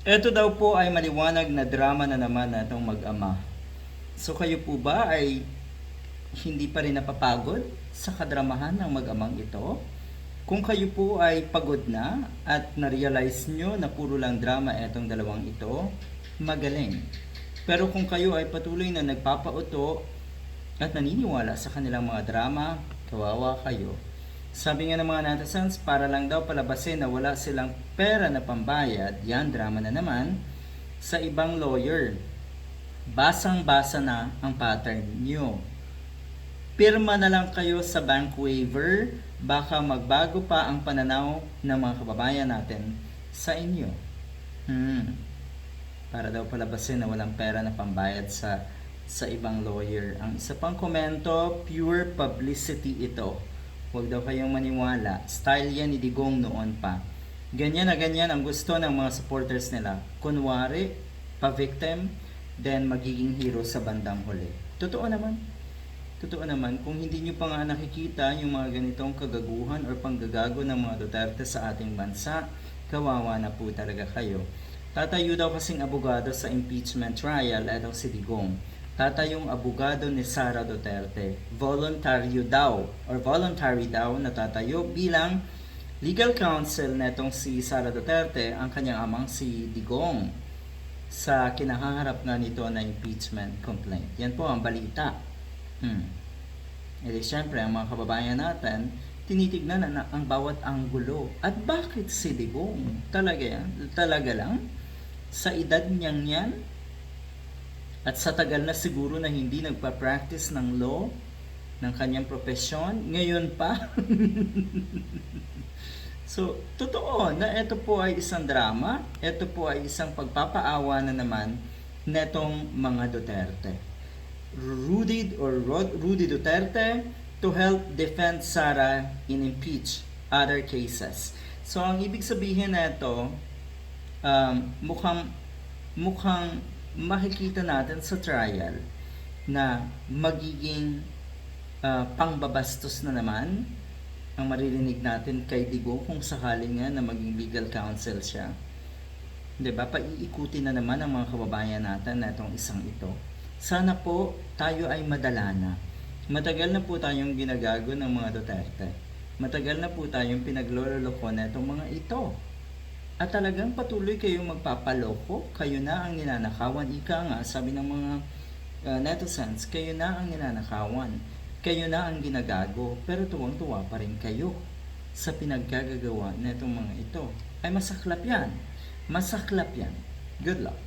Ito daw po ay maliwanag na drama na naman na itong mag-ama. So kayo po ba ay hindi pa rin napapagod sa kadramahan ng mag-amang ito? Kung kayo po ay pagod na at na-realize nyo na puro lang drama etong dalawang ito, magaling. Pero kung kayo ay patuloy na nagpapauto at naniniwala sa kanilang mga drama, kawawa kayo. Sabi nga ng mga netizens, para lang daw palabasin na wala silang pera na pambayad, yan drama na naman, sa ibang lawyer. Basang-basa na ang pattern nyo. Pirma na lang kayo sa bank waiver, baka magbago pa ang pananaw ng mga kababayan natin sa inyo. Para daw palabasin na walang pera na pambayad sa ibang lawyer. Ang isa pang komento, pure publicity ito. Huwag daw kayong maniwala. Style yan ni Digong noon pa. Ganyan na ganyan ang gusto ng mga supporters nila. Kunwari, pa-victim, then magiging hero sa bandang huli. Totoo naman. Totoo naman, kung hindi nyo pa nga nakikita yung mga ganitong kagaguhan or panggagago ng mga Duterte sa ating bansa, kawawa na po talaga kayo. Tatayo daw kasing abogado sa impeachment trial, etong si Digong. Tatayong abogado ni Sara Duterte. Voluntary daw na tatayo bilang legal counsel netong si Sara Duterte, ang kanyang amang si Digong, sa kinaharap nga nito na impeachment complaint. Yan po ang balita. Eh syempre, ang mga kababayan natin, tinitignan na ang bawat anggulo. At bakit si Digong? Talaga yan? Talaga lang? Sa edad niyang yan? At sa tagal na siguro na hindi nagpa-practice ng law, ng kanyang profesyon, ngayon pa? So, totoo na ito po ay isang drama, ito po ay isang pagpapaawa na naman netong mga Duterte. Rudy Duterte to help defend Sara in impeach other cases. So, ang ibig sabihin na ito, mukhang makikita natin sa trial na magiging pangbabastos na naman ang maririnig natin kay Digong kung sakaling nga na maging legal counsel siya. Diba? Paiikutin na naman ang mga kababayan natin na itong isang ito. Sana po tayo ay madala na. Matagal na po tayong ginagago ng mga Duterte. Matagal na po tayong pinagloloko na itong mga ito. At talagang patuloy kayong magpapaloko, kayo na ang ninanakawan. Ika nga, sabi ng mga netizens, kayo na ang ninanakawan. Kayo na ang ginagago, pero tuwang-tuwa pa rin kayo sa pinaggagawa na itong mga ito. Ay masaklap yan. Masaklap yan. Good luck.